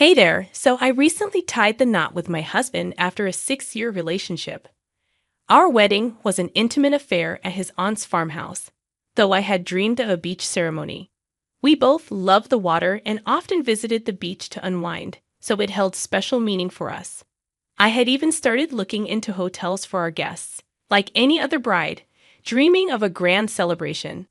Hey there, so I recently tied the knot with my husband after a 6-year relationship. Our wedding was an intimate affair at his aunt's farmhouse, though I had dreamed of a beach ceremony. We both loved the water and often visited the beach to unwind, so it held special meaning for us. I had even started looking into hotels for our guests, like any other bride, dreaming of a grand celebration.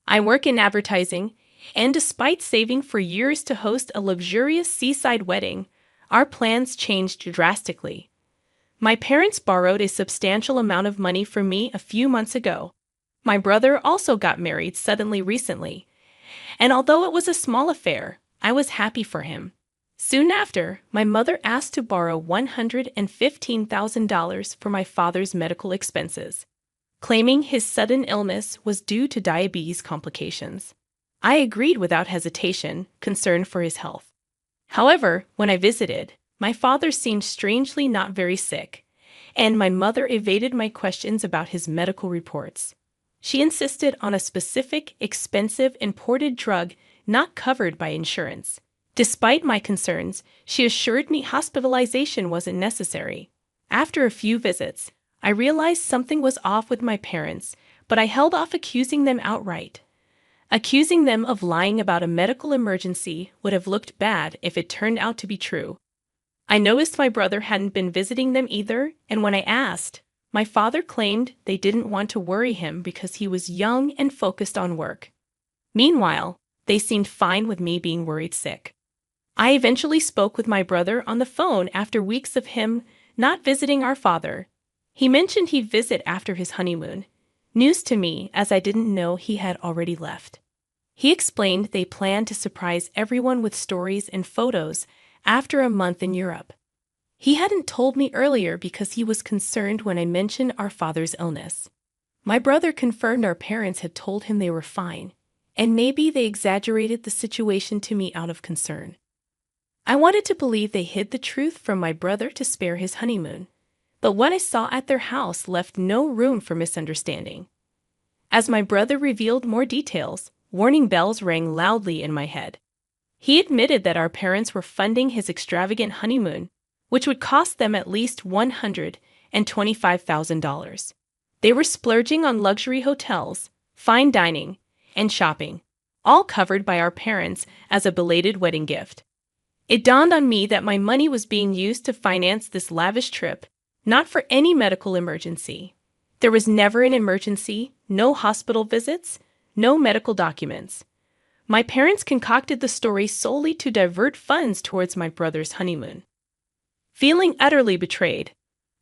I work in advertising, and despite saving for years to host a luxurious seaside wedding, our plans changed drastically. My parents borrowed a substantial amount of money from me a few months ago. My brother also got married suddenly recently, and although it was a small affair, I was happy for him. Soon after, my mother asked to borrow $115,000 for my father's medical expenses, claiming his sudden illness was due to diabetes complications. I agreed without hesitation, concerned for his health. However, when I visited, my father seemed strangely not very sick, and my mother evaded my questions about his medical reports. She insisted on a specific, expensive, imported drug not covered by insurance. Despite my concerns, she assured me hospitalization wasn't necessary. After a few visits, I realized something was off with my parents, but I held off accusing them outright. Accusing them of lying about a medical emergency would have looked bad if it turned out to be true. I noticed my brother hadn't been visiting them either, and when I asked, my father claimed they didn't want to worry him because he was young and focused on work. Meanwhile, they seemed fine with me being worried sick. I eventually spoke with my brother on the phone after weeks of him not visiting our father. He mentioned he'd visit after his honeymoon, news to me as I didn't know he had already left. He explained they planned to surprise everyone with stories and photos after a month in Europe. He hadn't told me earlier because he was concerned when I mentioned our father's illness. My brother confirmed our parents had told him they were fine, and maybe they exaggerated the situation to me out of concern. I wanted to believe they hid the truth from my brother to spare his honeymoon, but what I saw at their house left no room for misunderstanding. As my brother revealed more details, warning bells rang loudly in my head. He admitted that our parents were funding his extravagant honeymoon, which would cost them at least $125,000. They were splurging on luxury hotels, fine dining, and shopping, all covered by our parents as a belated wedding gift. It dawned on me that my money was being used to finance this lavish trip, not for any medical emergency. There was never an emergency, no hospital visits, no medical documents. My parents concocted the story solely to divert funds towards my brother's honeymoon. Feeling utterly betrayed,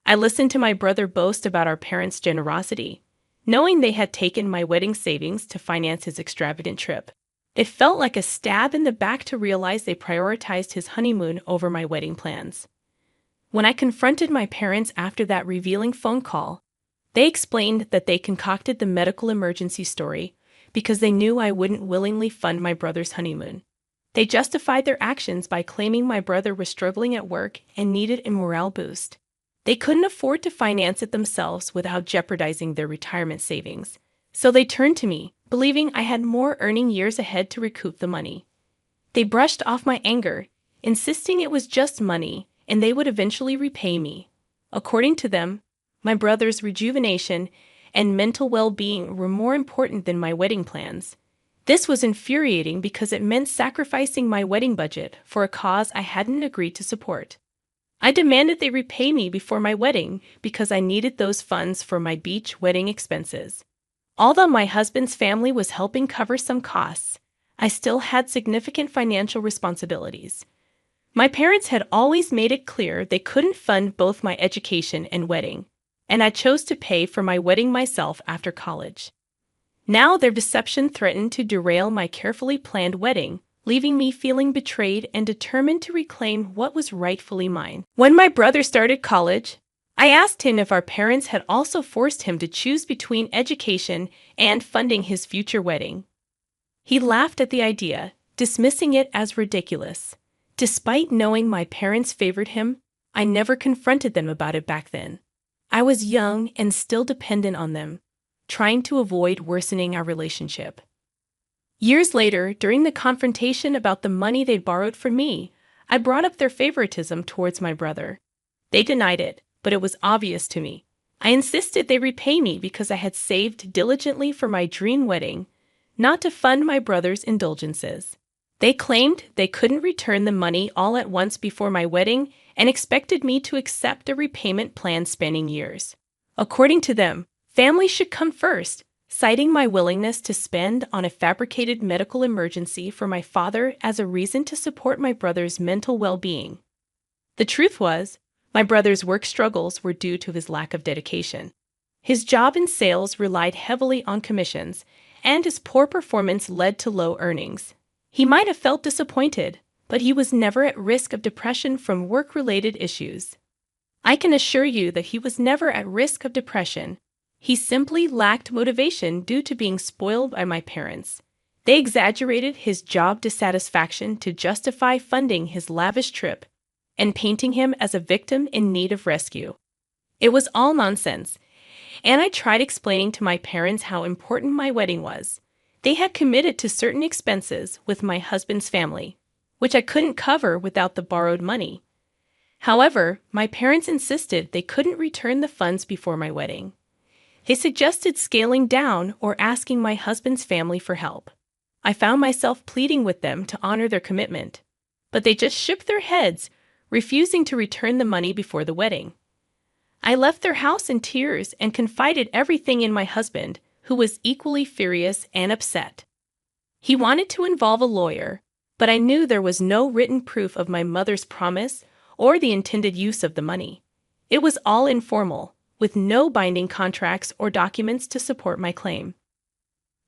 I listened to my brother boast about our parents' generosity, knowing they had taken my wedding savings to finance his extravagant trip. It felt like a stab in the back to realize they prioritized his honeymoon over my wedding plans. When I confronted my parents after that revealing phone call, they explained that they concocted the medical emergency story because they knew I wouldn't willingly fund my brother's honeymoon. They justified their actions by claiming my brother was struggling at work and needed a morale boost. They couldn't afford to finance it themselves without jeopardizing their retirement savings, so they turned to me, believing I had more earning years ahead to recoup the money. They brushed off my anger, insisting it was just money and they would eventually repay me. According to them, my brother's rejuvenation and mental well-being were more important than my wedding plans. This was infuriating because it meant sacrificing my wedding budget for a cause I hadn't agreed to support. I demanded they repay me before my wedding because I needed those funds for my beach wedding expenses. Although my husband's family was helping cover some costs, I still had significant financial responsibilities. My parents had always made it clear they couldn't fund both my education and wedding, and I chose to pay for my wedding myself after college. Now their deception threatened to derail my carefully planned wedding, leaving me feeling betrayed and determined to reclaim what was rightfully mine. When my brother started college, I asked him if our parents had also forced him to choose between education and funding his future wedding. He laughed at the idea, dismissing it as ridiculous. Despite knowing my parents favored him, I never confronted them about it back then. I was young and still dependent on them, trying to avoid worsening our relationship. Years later, during the confrontation about the money they'd borrowed from me, I brought up their favoritism towards my brother. They denied it, but it was obvious to me. I insisted they repay me because I had saved diligently for my dream wedding, not to fund my brother's indulgences. They claimed they couldn't return the money all at once before my wedding and expected me to accept a repayment plan spanning years. According to them, family should come first, citing my willingness to spend on a fabricated medical emergency for my father as a reason to support my brother's mental well-being. The truth was, my brother's work struggles were due to his lack of dedication. His job in sales relied heavily on commissions, and his poor performance led to low earnings. He might have felt disappointed, but he was never at risk of depression from work-related issues. I can assure you that he was never at risk of depression. He simply lacked motivation due to being spoiled by my parents. They exaggerated his job dissatisfaction to justify funding his lavish trip and painting him as a victim in need of rescue. It was all nonsense, and I tried explaining to my parents how important my wedding was. They had committed to certain expenses with my husband's family, which I couldn't cover without the borrowed money. However, my parents insisted they couldn't return the funds before my wedding. They suggested scaling down or asking my husband's family for help. I found myself pleading with them to honor their commitment, but they just shook their heads, refusing to return the money before the wedding. I left their house in tears and confided everything in my husband, who was equally furious and upset. He wanted to involve a lawyer, but I knew there was no written proof of my mother's promise or the intended use of the money. It was all informal, with no binding contracts or documents to support my claim.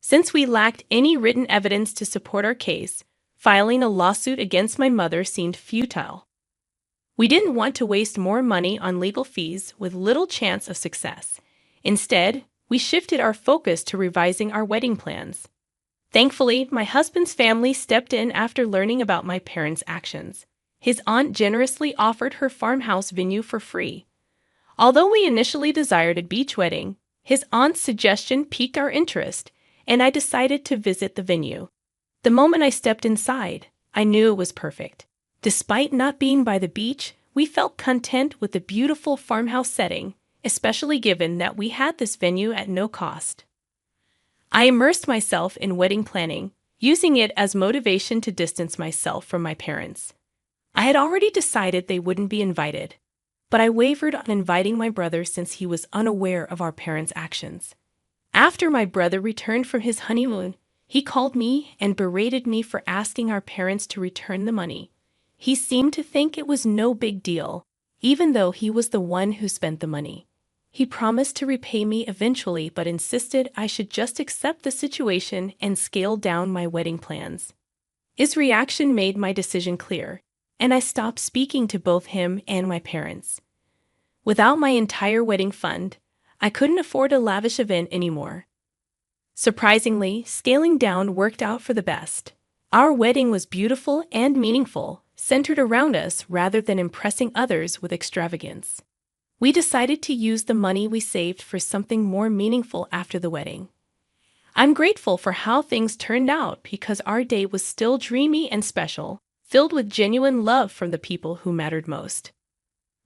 Since we lacked any written evidence to support our case, filing a lawsuit against my mother seemed futile. We didn't want to waste more money on legal fees with little chance of success. Instead, we shifted our focus to revising our wedding plans. Thankfully, my husband's family stepped in after learning about my parents' actions. His aunt generously offered her farmhouse venue for free. Although we initially desired a beach wedding, his aunt's suggestion piqued our interest, and I decided to visit the venue. The moment I stepped inside, I knew it was perfect. Despite not being by the beach, we felt content with the beautiful farmhouse setting, especially given that we had this venue at no cost. I immersed myself in wedding planning, using it as motivation to distance myself from my parents. I had already decided they wouldn't be invited, but I wavered on inviting my brother since he was unaware of our parents' actions. After my brother returned from his honeymoon, he called me and berated me for asking our parents to return the money. He seemed to think it was no big deal, even though he was the one who spent the money. He promised to repay me eventually, but insisted I should just accept the situation and scale down my wedding plans. His reaction made my decision clear, and I stopped speaking to both him and my parents. Without my entire wedding fund, I couldn't afford a lavish event anymore. Surprisingly, scaling down worked out for the best. Our wedding was beautiful and meaningful, centered around us rather than impressing others with extravagance. We decided to use the money we saved for something more meaningful after the wedding. I'm grateful for how things turned out because our day was still dreamy and special, filled with genuine love from the people who mattered most.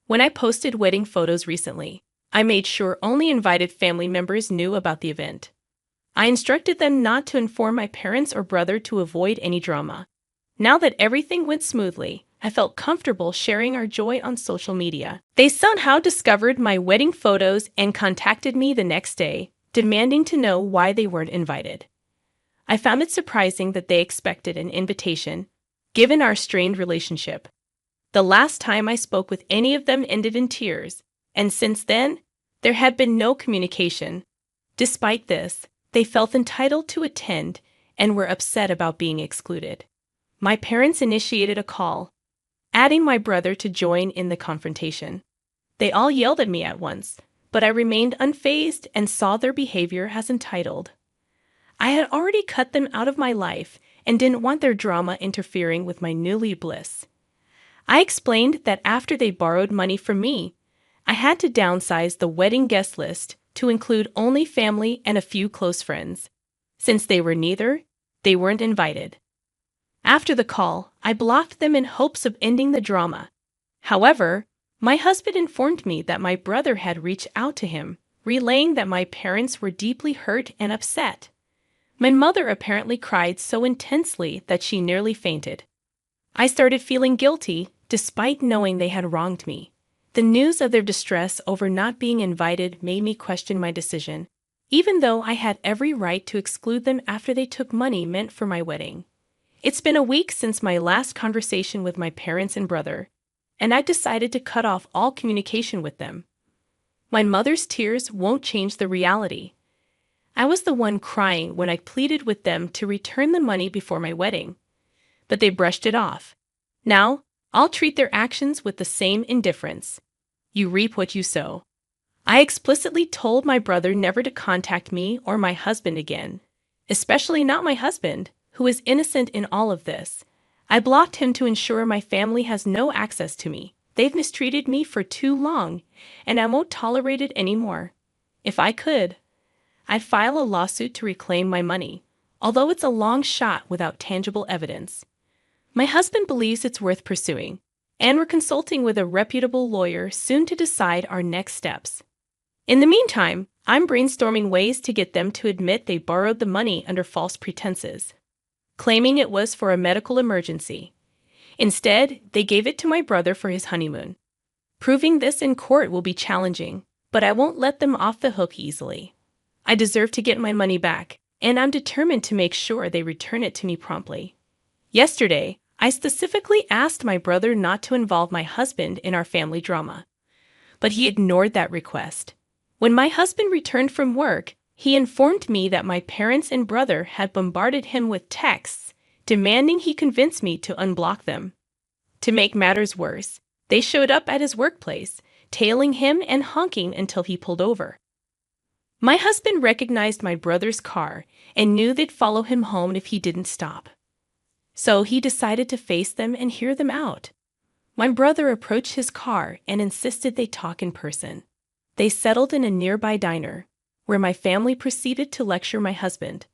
When I posted wedding photos recently, I made sure only invited family members knew about the event. I instructed them not to inform my parents or brother to avoid any drama. Now that everything went smoothly, I felt comfortable sharing our joy on social media. They somehow discovered my wedding photos and contacted me the next day, demanding to know why they weren't invited. I found it surprising that they expected an invitation, given our strained relationship. The last time I spoke with any of them ended in tears, and since then, there had been no communication. Despite this, they felt entitled to attend and were upset about being excluded. My parents initiated a call, adding my brother to join in the confrontation. They all yelled at me at once, but I remained unfazed and saw their behavior as entitled. I had already cut them out of my life and didn't want their drama interfering with my newly bliss. I explained that after they borrowed money from me, I had to downsize the wedding guest list to include only family and a few close friends. Since they were neither, they weren't invited. After the call, I blocked them in hopes of ending the drama. However, my husband informed me that my brother had reached out to him, relaying that my parents were deeply hurt and upset. My mother apparently cried so intensely that she nearly fainted. I started feeling guilty, despite knowing they had wronged me. The news of their distress over not being invited made me question my decision, even though I had every right to exclude them after they took money meant for my wedding. It's been a week since my last conversation with my parents and brother, and I've decided to cut off all communication with them. My mother's tears won't change the reality. I was the one crying when I pleaded with them to return the money before my wedding, but they brushed it off. Now, I'll treat their actions with the same indifference. You reap what you sow. I explicitly told my brother never to contact me or my husband again, especially not my husband, who is innocent in all of this. I blocked him to ensure my family has no access to me. They've mistreated me for too long, and I won't tolerate it anymore. If I could, I'd file a lawsuit to reclaim my money, although it's a long shot without tangible evidence. My husband believes it's worth pursuing, and we're consulting with a reputable lawyer soon to decide our next steps. In the meantime, I'm brainstorming ways to get them to admit they borrowed the money under false pretenses, claiming it was for a medical emergency. Instead, they gave it to my brother for his honeymoon. Proving this in court will be challenging, but I won't let them off the hook easily. I deserve to get my money back, and I'm determined to make sure they return it to me promptly. Yesterday, I specifically asked my brother not to involve my husband in our family drama, but he ignored that request. When my husband returned from work, he informed me that my parents and brother had bombarded him with texts, demanding he convince me to unblock them. To make matters worse, they showed up at his workplace, tailing him and honking until he pulled over. My husband recognized my brother's car and knew they'd follow him home if he didn't stop. So he decided to face them and hear them out. My brother approached his car and insisted they talk in person. They settled in a nearby diner, where my family proceeded to lecture my husband.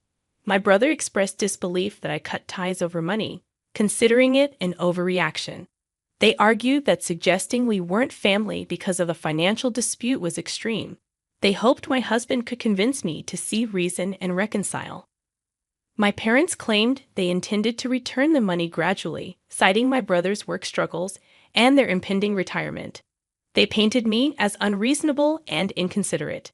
My brother expressed disbelief that I cut ties over money, considering it an overreaction. They argued that suggesting we weren't family because of a financial dispute was extreme. They hoped my husband could convince me to see reason and reconcile. My parents claimed they intended to return the money gradually, citing my brother's work struggles and their impending retirement. They painted me as unreasonable and inconsiderate.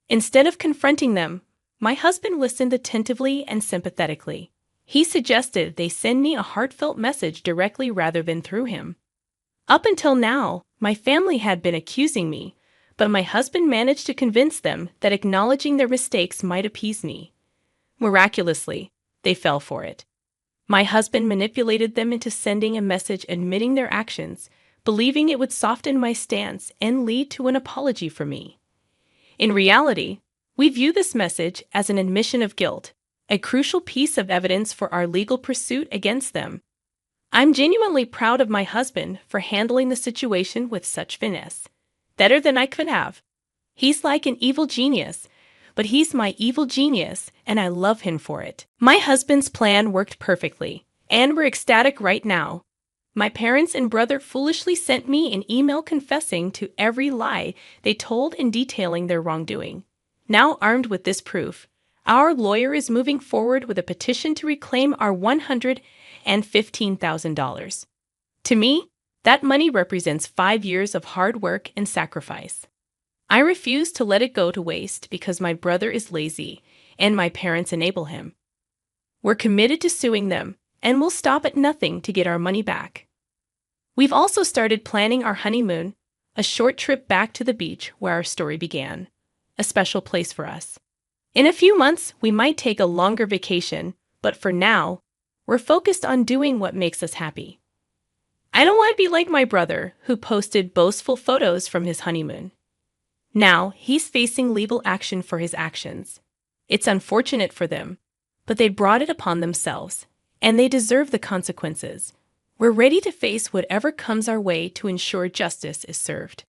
Instead of confronting them, my husband listened attentively and sympathetically. He suggested they send me a heartfelt message directly rather than through him. Up until now, my family had been accusing me, but my husband managed to convince them that acknowledging their mistakes might appease me. Miraculously, they fell for it. My husband manipulated them into sending a message admitting their actions, believing it would soften my stance and lead to an apology for me. In reality, we view this message as an admission of guilt, a crucial piece of evidence for our legal pursuit against them. I'm genuinely proud of my husband for handling the situation with such finesse. Better than I could have. He's like an evil genius, but he's my evil genius, and I love him for it. My husband's plan worked perfectly, and we're ecstatic right now. My parents and brother foolishly sent me an email confessing to every lie they told and detailing their wrongdoing. Now armed with this proof, our lawyer is moving forward with a petition to reclaim our $115,000. To me, that money represents 5 years of hard work and sacrifice. I refuse to let it go to waste because my brother is lazy and my parents enable him. We're committed to suing them, and we'll stop at nothing to get our money back. We've also started planning our honeymoon, a short trip back to the beach where our story began, a special place for us. In a few months, we might take a longer vacation, but for now, we're focused on doing what makes us happy. I don't want to be like my brother, who posted boastful photos from his honeymoon. Now, he's facing legal action for his actions. It's unfortunate for them, but they brought it upon themselves, and they deserve the consequences. We're ready to face whatever comes our way to ensure justice is served.